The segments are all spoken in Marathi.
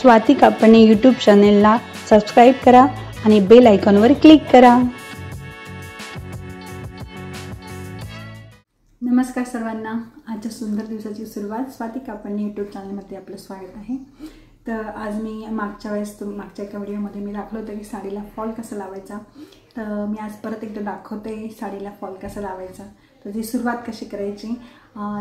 स्वाती कापडणे यूट्यूब चॅनेलला सबस्क्राईब करा आणि बेल आयकॉनवर क्लिक करा। नमस्कार सर्वांना, आजच्या सुंदर दिवसाची सुरुवात स्वाती कापडणे यूट्यूब चॅनलमध्ये आपलं स्वागत आहे। तर आज मी मागच्या एका व्हिडिओमध्ये मी दाखवलं होतं की साडीला फॉल कसा लावायचा। तर मी आज परत एकदा दाखवते साडीला फॉल कसा लावायचा। तर जी सुरुवात कशी करायची,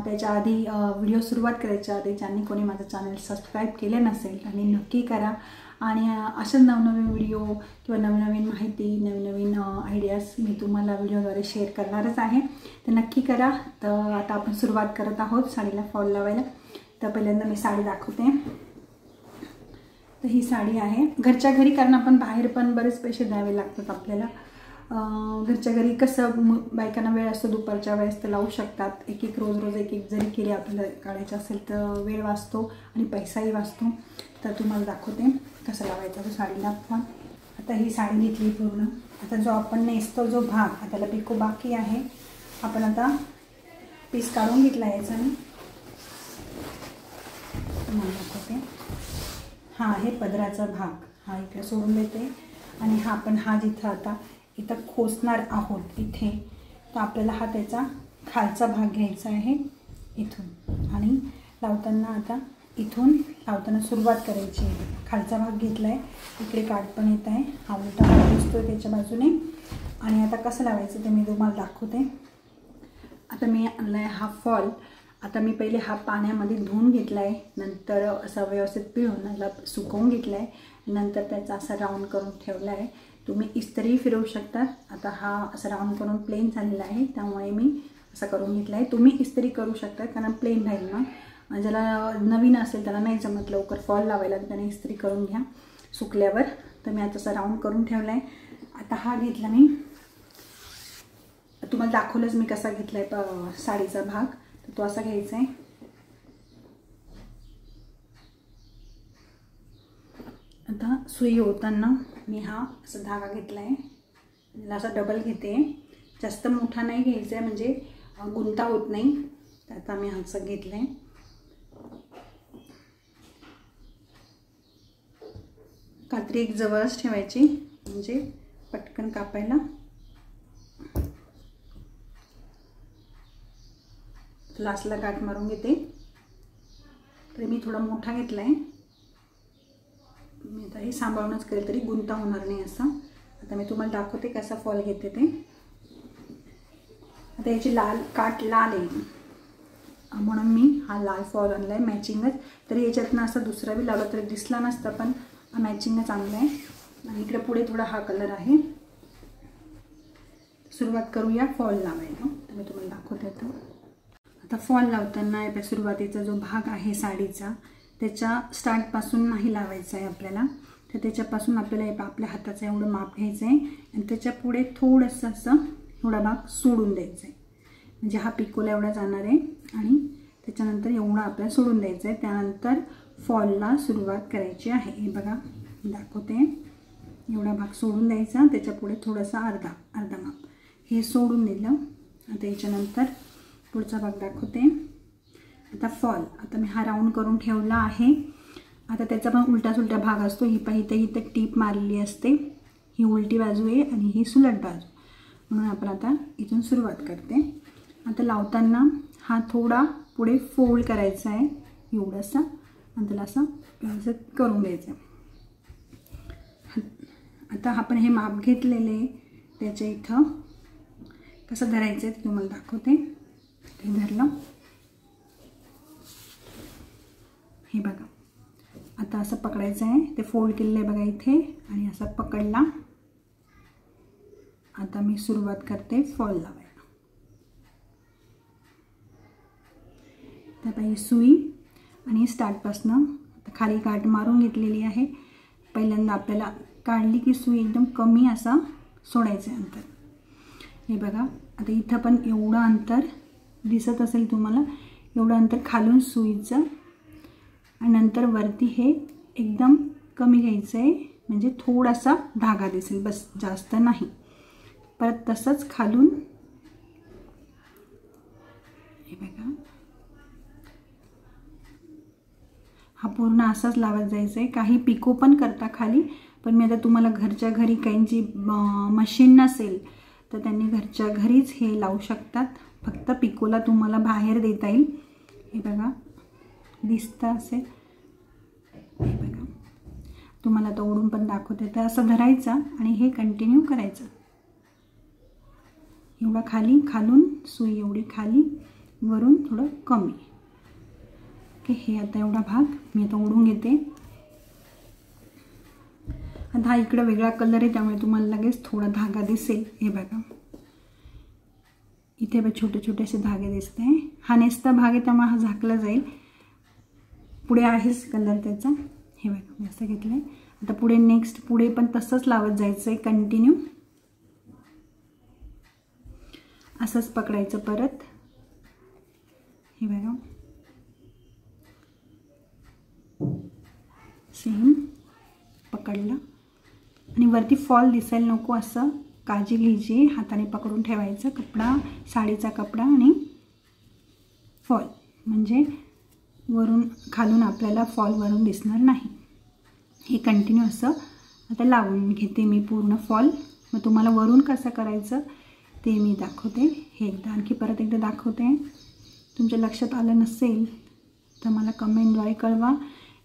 त्याच्या आधी व्हिडिओ सुरुवात करायच्या आधी ज्यांनी कोणी माझं चॅनल सबस्क्राईब केले नसेल त्यांनी नक्की करा आणि अशा नवनवीन व्हिडिओ किंवा नवनवीन माहिती, नवनवीन आयडियाज मी तुम्हाला व्हिडिओद्वारे शेअर करणारच आहे। तर नक्की करा। तर आता आपण सुरुवात करत आहोत साडीला फॉल लावायला। तर पहिल्यांदा मी साडी दाखवते। तर ही साडी आहे घरच्या घरी, कारण आपण बाहेर पण बरेच पैसे द्यावे लागतात आपल्याला। घरच्या घरी कसं बायकांना वेळ असतो दुपारच्या वेळेस तर लावू शकतात। एक रोज एक जरी केली आपल्याला काढायचं असेल तर वेळ वाचतो आणि पैसाही वाचतो। तर तुम्हाला दाखवते कसं लावायचं साडीला फॉल। आता ही साडी घेतली पूर्ण। आता जो आपण नेसतो जो भाग, त्याला पिको बाकी आहे, आपण आता पीस काढून घेतला याचा मी तुम्हाला दाखवते। हा आहे पदराचा भाग, हा इकडे सोडून देते आणि हा आपण जिथं आता इथं खोसणार आहोत इथे, तर आपल्याला हा त्याचा खालचा भाग घ्यायचा आहे इथून, आणि लावताना आता इथून लावताना सुरुवात करायची आहे। खालचा भाग घेतला आहे, इकडे काठ पण येत आहे, हा उलटा भाग दिसतोय त्याच्या बाजूने। आणि आता कसं लावायचं ते मी तुम्हाला दाखवते। आता मी आणला आहे हा फॉल। आता मी पहिले हा पाण्यामध्ये धुवून घेतला आहे, नंतर असा व्यवस्थित पिळून याला सुकवून घेतला आहे, नंतर त्याचा असा राऊंड करून ठेवला आहे। तुम्ही इस्त्री फिरवू शकता। आता हा असा राऊंड करून प्लेन झालेला आहे त्यामुळे मी असा करून घेतला आहे। तुम्ही इस्त्री करू शकता कारण प्लेन राहील ना। ज्याला नवीन असेल त्याला नाही जमत लवकर फॉल लावायला, त्याने इस्त्री करून घ्या सुकल्यावर। तर मी आता असा राऊंड करून ठेवला आहे। आता हा घेतला मी, तुम्हाला दाखवलंच मी कसा घेतला आहे साडीचा भाग, तर तो असा घ्यायचा आहे। आता सुई होताना मी हा असा धागा घेतला आहे, याला असा डबल घेते, जास्त मोठा नाही घ्यायचा आहे म्हणजे गुंता होत नाही। तर आता मी हा घेतला आहे। कात्री एक जवळच ठेवायची म्हणजे पटकन कापायला। लास्टला गाठ मारून घेते। तर मी थोडा मोठा घेतला आहे, मी आता हे सांभाळूनच करेल तरी गुंता होणार नाही असं। आता मी तुम्हाला दाखवते कसा फॉल घेते ते। आता याची काठ लाल आहे म्हणून मी हा लाल फॉल आणला आहे मॅचिंगच। तरी याच्यातनं असं दुसरा बी लावला तरी दिसला नसतं, पण मॅचिंगच आणलं आहे। आणि इकडे पुढे थोडा हा कलर आहे। सुरुवात करूया फॉल लावायला। तर मी तुम्हाला दाखवते आता फॉल लावताना या सुरुवातीचा जो भाग आहे साडीचा, त्याच्या स्टार्टपासून नाही लावायचा आहे आपल्याला। तर त्याच्यापासून आपल्याला आपल्या हाताचं एवढं माप घ्यायचं आहे आणि त्याच्या पुढे थोडंसं असं एवढा भाग सोडून द्यायचा आहे, म्हणजे हा पिकोला एवढा जाणार आहे आणि त्याच्यानंतर एवढा आपल्याला सोडून द्यायचं आहे। त्यानंतर फॉलला सुरुवात करायची आहे। हे बघा दाखवते, एवढा भाग सोडून द्यायचा, त्याच्या पुढे थोडासा अर्धा माप हे सोडून दिलं। आता याच्यानंतर पुढचा भाग दाखवते। आता फॉल, आता मी हा राऊंड करून ठेवला आहे। आता त्याचा पण उलटा सुलटा भाग असतो। ही पाहिजे इथं टीप मारलेली असते, ही उलटी बाजू आहे आणि ही सुलट बाजू, म्हणून आपण आता इथून सुरुवात करते। आता लावताना हा थोडा पुढे फोल्ड करायचा आहे एवढंसा, आणि त्याला असं व्यवस्थित करून द्यायचं। आता आपण हे माप घेतलेले त्याच्या इथं कसं धरायचं आहे ते तुम्हाला दाखवते। हे धरलं, हे बघा आता असं पकडायचं आहे, ते फोल्ड केलेलं आहे बघा इथे, आणि असं पकडला। आता मी सुरुवात करते फॉल लावायला। तर ही सुई आणि स्टार्टपासून खाली गाठ मारून घेतलेली आहे। पहिल्यांदा आपल्याला काढली की सुई एकदम कमी असा सोडायचं आहे अंतर। हे बघा आता इथं पण एवढं अंतर दिसत असेल तुम्हाला, एवढं अंतर खालून सुईचं, आणि नंतर वरती हे एकदम कमी घ्यायचं आहे म्हणजे थोडासा धागा दिसेल, बस जास्त नाही। परत तसंच खालून हे बघा, हा पूर्ण असाच लावत जायचं आहे. काही पिको पण करता खाली, पण मी आता तुम्हाला घरच्या घरी काहींची मशीन नसेल तर त्यांनी घरच्या घरीच हे लावू शकतात. फक्त पिकोला तुम्हाला बाहेर देता येईल. हे बघा दिसतं असेल, हे बघा तुम्हाला आता ओढून पण दाखवते. तर असं धरायचं आणि हे कंटिन्यू करायचं. एवढा खाली, खालून सुई एवढी खाली, वरून थोडं कमी. ओके, हे आता एवढा भाग मी आता ओढून घेते. आता हा इकडे वेगळा कलर आहे त्यामुळे तुम्हाला लगेच थोडा धागा दिसेल. हे बघा इथे बघा छोटे छोटे असे धागे दिसते. हा नेसता भाग आहे त्यामुळे हा झाकला जाईल. पुढे आहेच कलर त्याचा. हे बघा मी असं घेतलं आहे. आता पुढे नेक्स्ट पुढे पण तसंच लावत जायचं आहे कंटिन्यू. असंच पकडायचं परत. हे बघा सेम पकडलं आणि वरती फॉल दिसायला नको असं काळजी घ्यायची. हाताने पकडून ठेवायचं कपडा, साडीचा कपडा आणि फॉल, म्हणजे वरून खालून आपल्याला फॉल वरून दिसणार नाही. हे कंटिन्यू असं आता लावून घेते मी पूर्ण फॉल. मग तुम्हाला वरून कसं करायचं ते मी दाखवते. हे आणखी परत एकदा दाखवते. तुमच्या लक्षात आलं नसेल तर मला कमेंटद्वारे कळवा.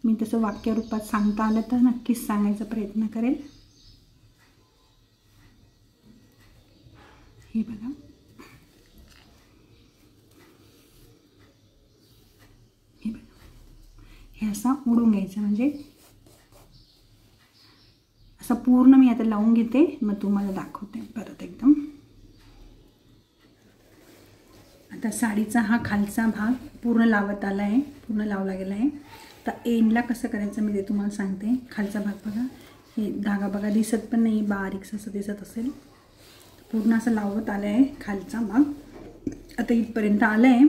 मी तसं वाक्यरूपात सांगता आलं तर नक्कीच सांगायचा प्रयत्न करेल. हे बघा हे बघा हे असं ओढून घ्यायचं, म्हणजे असं पूर्ण मी आता लावून घेते. मग तुम्हाला दाखवते परत एकदम. आता साडीचा हा खालचा भाग पूर्ण लावत आला आहे, पूर्ण लावला गेला आहे. तर एंडला कसं करायचं मी ते तुम्हाला सांगते. खालचा भाग बघा, हे धागा बघा दिसत पण नाही, बारीक असं दिसत असेल. पूर्ण असं लावत आलं आहे खालचा भाग. आता इथपर्यंत आलं आहे.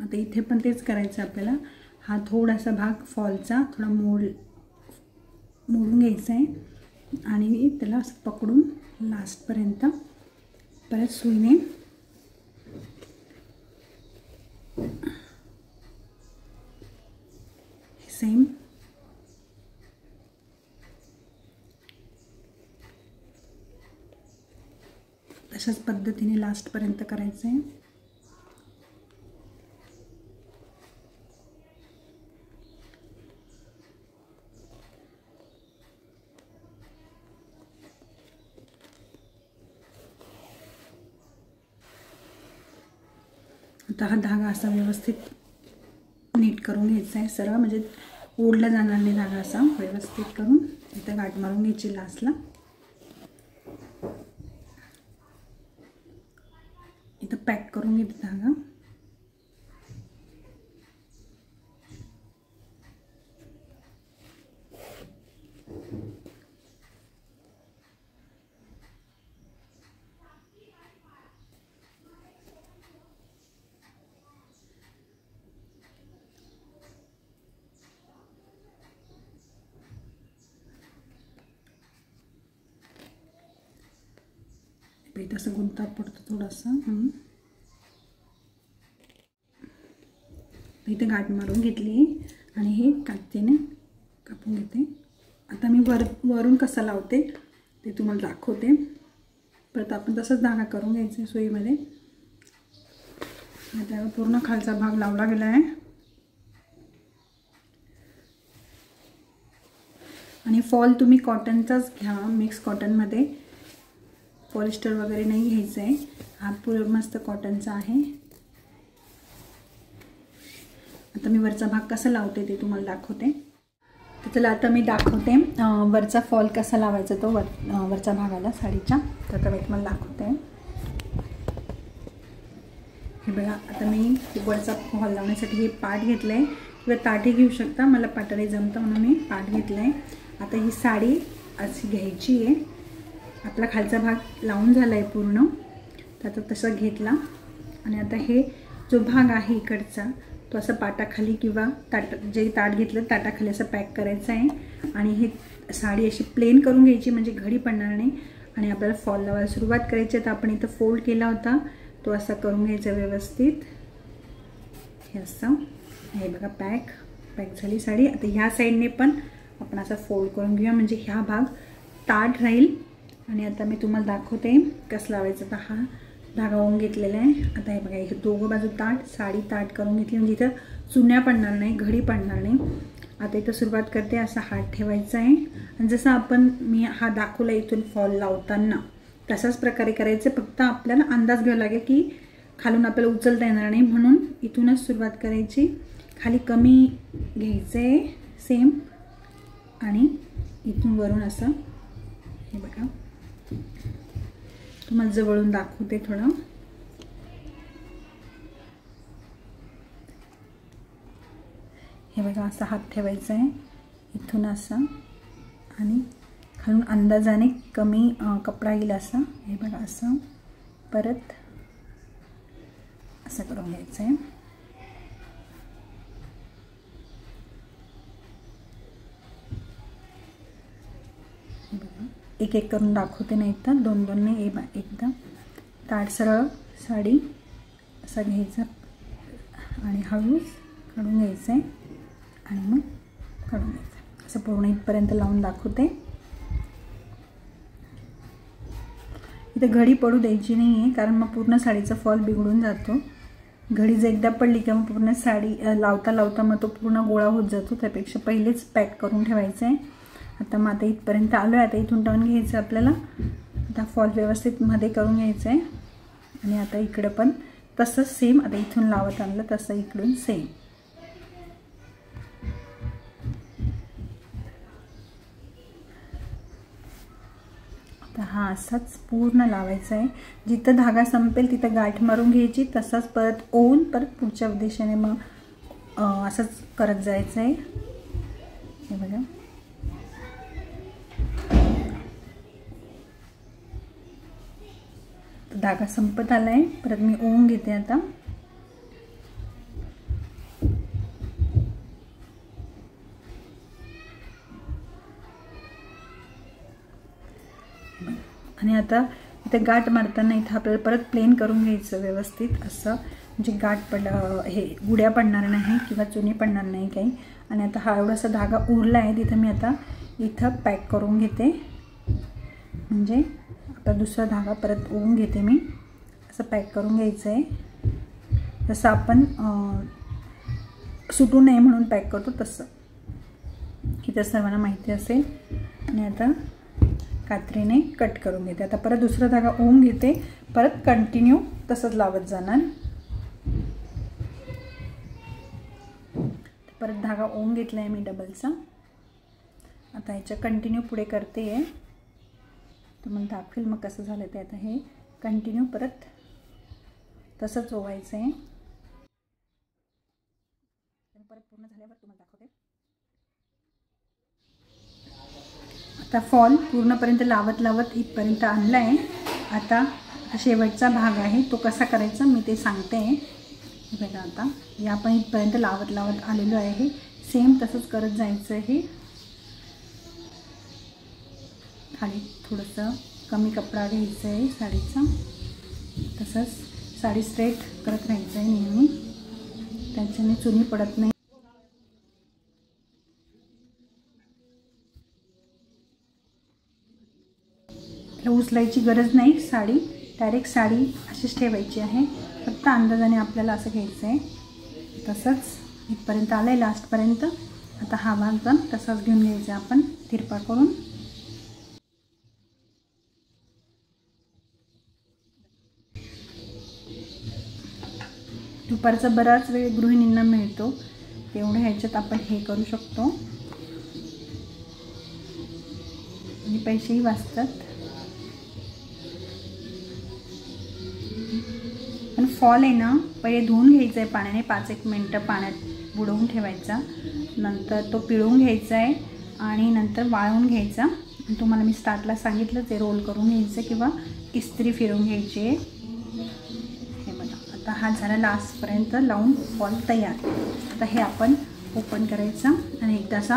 आता इथे पण तेच करायचं आपल्याला. हा थोडासा भाग फॉलचा थोडा मोडून घ्यायचा आहे आणि त्याला असं पकडून लास्टपर्यंत परत सुईने सेम तशाच पद्धतीने लास्टपर्यंत करायचं आहे. आता हा धागा असा व्यवस्थित नीट करून घ्यायचा आहे सरळ, म्हणजे ओढला जाणार नाही धागा. असा व्यवस्थित करून इथं गाठ मारून घ्यायची लास्टला. इथं पॅक करून घेते धागा. पेट असं गुंता पडतो थोडासा म्हणून इथे गाठ मारून घेतली आणि हे कात्रीने कापून घेते. आता मी वरून कसं लावते ते तुम्हाला दाखवते. परत आपण तसंच धागा करून घ्यायचं सुईमध्ये. आता पूर्ण खालचा भाग लावला गेला आहे आणि फॉल तुम्ही कॉटनचाच घ्या, मिक्स कॉटनमध्ये. पॉलिस्टर वगैरे नाही घ्यायचं आहे. हा पूर्ण मस्त कॉटनचा आहे. आता मी वरचा भाग कसा लावते ते तुम्हाला दाखवते. तर चला आता मी दाखवते वरचा फॉल कसा लावायचा तो वरच्या भागाला साडीच्या. तर आता मी तुम्हाला दाखवते. हे बघा आता मी वरचा फॉल लावण्यासाठी हे पाट घेतलं आहे किंवा ताटी घेऊ शकता. मला पाटाने जमतं म्हणून मी पाट घेतलं आहे. आता ही साडी अशी घ्यायची आहे. आपला खालचा भाग लावून झाला आहे पूर्ण. तर आता तसा घेतला आणि आता हे जो भाग आहे इकडचा तो असं पाटाखाली किंवा जे ताट घेतलं ताटाखाली असं पॅक करायचं आहे आणि हे साडी अशी प्लेन करून घ्यायची, म्हणजे घडी पडणार नाही. आणि आपल्याला फॉल लावायला सुरुवात करायची. तर आपण इथं फोल्ड केला होता तो असा करून घ्यायचा व्यवस्थित. हे असं हे बघा पॅक. पॅक झाली साडी. आता ह्या साईडने पण आपण असं फोल्ड करून घेऊया म्हणजे ह्या भाग ताट राहील. आणि आता मी तुम्हाला दाखवते कसं लावायचं. तर हा धागा ओवून घेतलेला आहे. आता हे बघा, हे दोघं बाजू ताट, साडी ताट करून घेतली म्हणजे इथं चुन्या पडणार नाही, घडी पडणार नाही. आता इथं सुरुवात करते. असा हात ठेवायचा आहे आणि जसं मी हा दाखवला इथून फॉल लावताना तसाच प्रकारे करायचं. फक्त आपल्याला अंदाज घ्यावा लागेल की खालून आपल्याला उचलता येणार नाही, म्हणून इथूनच सुरुवात करायची. खाली कमी घ्यायचं आहे सेम आणि इथून वरून असं. हे बघा, तुम्हाला जवळून दाखवते थोडं. हे बघा, असा हात ठेवायचा आहे इथून असं आणि खालून अंदाजाने कमी कपडा येईल असं. हे बघा, असं परत असं करून घ्यायचं आहे. हे बघा, एक एक करून दाखवते नाही तर दोन दोनने एकदम ताट सरळ साडी असं घ्यायचं आणि हळूच काढून घ्यायचं आहे आणि मग काढून घ्यायचं. असं पूर्ण इथपर्यंत लावून दाखवते. इथे घडी पडू द्यायची नाही आहे कारण मग पूर्ण साडीचा फॉल बिघडून जातो. घडी जर एकदा पडली की मग पूर्ण साडी लावता लावता मग तो पूर्ण गोळा होत जातो. त्यापेक्षा पहिलेच पॅक करून ठेवायचं आहे. आता मग आता इथपर्यंत आलो आहे. आता इथून टर्न घ्यायचं आपल्याला. आता फॉल व्यवस्थित मध्ये करून घ्यायचं आहे आणि आता इकडं पण तसंच सेम. आता इथून लावत आणलं तसं इकडून सेम. आता हा असाच पूर्ण लावायचा आहे. जिथं धागा संपेल तिथं गाठ मारून घ्यायची. तसाच परत ओवून परत पुढच्या दिशेने मग असंच करत जायचं आहे. हे बघा, धागा संपत आलाय. परत मी ओवून घेते आता. आणि आता इथे गाठ मारताना इथं आपल्याला परत प्लेन करून घ्यायचं व्यवस्थित असं म्हणजे गाठ हे गुड्या पडणार नाही किंवा चुनी पडणार नाही काही. आणि आता हा एवढासा धागा उरला आहे तिथं मी आता इथं पॅक करून घेते. म्हणजे आता दुसरा धागा परत ओवून घेते मी. असं पॅक करून घ्यायचं आहे. जसं आपण सुटू नये म्हणून पॅक करतो तसं. इथं सर्वांना माहिती असेल. आणि आता कात्रीने कट करून घेते. आता परत दुसरा धागा ओवून घेते. परत कंटिन्यू तसंच लावत जाणार. परत धागा ओवून घेतला आहे मी डबलचा. आता ह्याच्या कंटिन्यू पुढे करते आहे. तुम्हाला दाखवेल मग कसं झालं ते. आता हे कंटिन्यू परत तसंच ओवायचं आहे. परत पूर्ण झाल्यावर तुम्हाला दाखवते. आता फॉल पूर्णपर्यंत लावत लावत इथपर्यंत आणला आहे. आता शेवटचा भाग आहे तो कसा करायचा मी ते सांगते. बघा, आता या आपण इथपर्यंत लावत लावत आलेलो आहे. सेम तसंच करत जायचं आहे. खाली थोडंसं कमी कपडा घ्यायचं आहे साडीचा. तसंच साडी स्ट्रेट करत राहायचं आहे नेहमी. त्याच्याने चुनी पडत नाही. उचलायची गरज नाही. साडी डायरेक्ट साडी अशीच ठेवायची आहे. फक्त अंदाजाने आपल्याला असं घ्यायचं आहे. तसंच इथपर्यंत आलं आहे लास्टपर्यंत. आता हा भाग पण तसाच घेऊन घ्यायचा आपण तिरपा करून. दुपारचा बराच वेळ गृहिणींना मिळतो तेवढ्या ह्याच्यात आपण हे करू शकतो आणि पैसेही वाचतात. पण फॉल आहे ना पहिले धुवून घ्यायचं आहे पाण्याने. 5-1 मिनटं पाण्यात बुडवून ठेवायचा. नंतर तो पिळून घ्यायचा आहे आणि नंतर वाळवून घ्यायचा. तुम्हाला मी स्टार्टला सांगितलं ते रोल करून घ्यायचं किंवा इस्त्री फिरवून घ्यायची आहे. आता हा झाला लास्टपर्यंत लावून फॉल तयार. आता हे आपण ओपन करायचं आणि एकदासा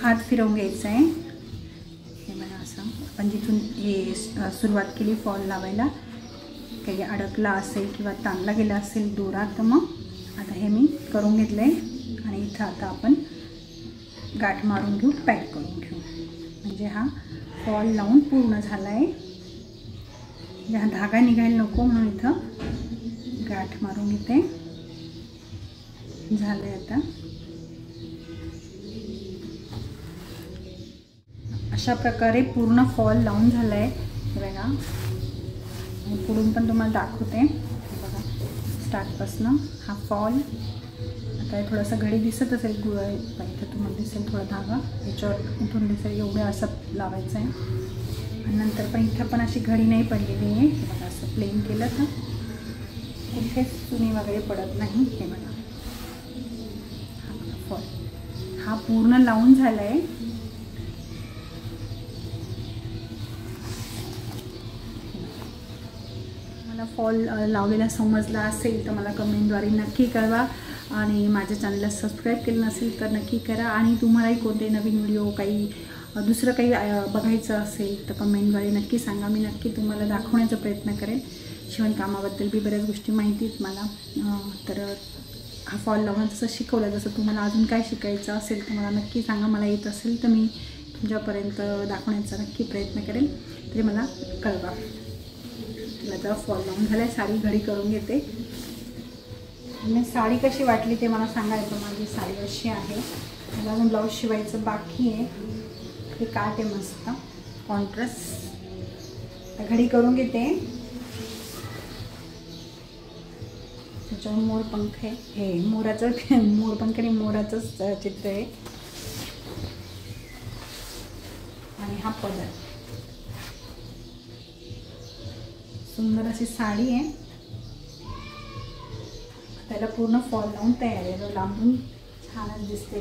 हात फिरवून घ्यायचा आहे. हे बघा, असं आपण जिथून हे सुरुवात केली फॉल लावायला काही अडकला असेल किंवा ताणला गेला असेल दोरा तर मग आता हे मी करून घेतलं आहे. आणि इथं आता आपण गाठ मारून घेऊ, पॅक करून घेऊ. म्हणजे हा फॉल लावून पूर्ण झाला आहे. हा धागा निघायला नको म्हणून इथं गाठ मारून घेते. झालं आहे आता. अशा प्रकारे पूर्ण फॉल लावून झाला आहे. बघा पुढून पण तुम्हाला दाखवते. बघा स्टार्टपासून हा फॉल. आता थोडासा घडी दिसत असेल, इथं तुम्हाला दिसेल थोडा धागा याच्यावर उठून दिसेल, एवढं असं लावायचं आहे. आणि नंतर पण इथं पण अशी घडी नाही पडलेली आहे. हे बघा असं प्लेन केलं तर कुठेच चुनी वगैरे पडत नाही. हे बघा हा बघा फॉल हा पूर्ण लावून झाला आहे. मला फॉल लावलेला समजला असेल तर मला कमेंटद्वारे नक्की कळवा. आणि माझ्या चॅनलला सबस्क्राईब केलं नसेल तर नक्की करा. आणि तुम्हालाही कोणते नवीन व्हिडिओ काही दुसरं काही बघायचं असेल तर कमेंटद्वारे नक्की सांगा. मी नक्की तुम्हाला दाखवण्याचा प्रयत्न करेन. शिवणकामाबद्दल बी बऱ्याच गोष्टी माहिती आहेत मला. तर हा फॉल लावणं जसं शिकवलं, जसं तुम्हाला अजून काय शिकायचं असेल तर मला नक्की सांगा. मला येत असेल तर मी तुमच्यापर्यंत दाखवण्याचा नक्की प्रयत्न करेन. तरी मला कळवा. त्याचा फॉल लावून झाला आहे. साडी घडी करून घेते. आणि साडी कशी वाटली ते मला सांगायचं. माझी साडी अशी आहे. मला अजून ब्लाऊज शिवायचं बाकी आहे. हे काट आहे मस्त कॉन्ट्रास्ट. घडी करून घेते. त्याच्यावर मोरपंख आहे. हे मोरपंख आणि मोराचंच चित्र आहे. आणि हा पदर. सुंदर अशी साडी आहे. त्याला पूर्ण फॉल लावून तयार आहे. लांबून छानच दिसते.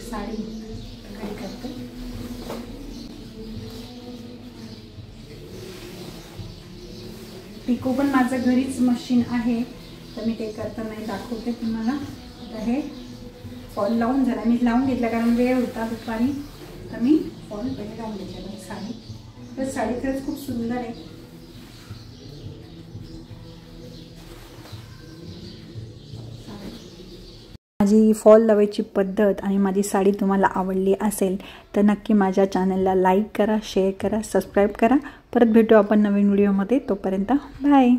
साडी घडी करते. पिको पण माझं घरीच मशीन आहे तर मी ते करताना दाखवते तुम्हाला. आता हे फॉल लावून झाला. मी लावून घेतला कारण वेळ होता दुपारी, तर मी फॉल पहिले लावून घेतला. साडी तर साडी खरंच खूप सुंदर आहे. माझी फॉल लावायची पद्धत आणि माझी साडी तुम्हाला आवडली असेल तर नक्की माझ्या चॅनलला लाईक करा, शेअर करा, सबस्क्राईब करा. परत भेटू आपण नवीन व्हिडिओमध्ये. तोपर्यंत बाय.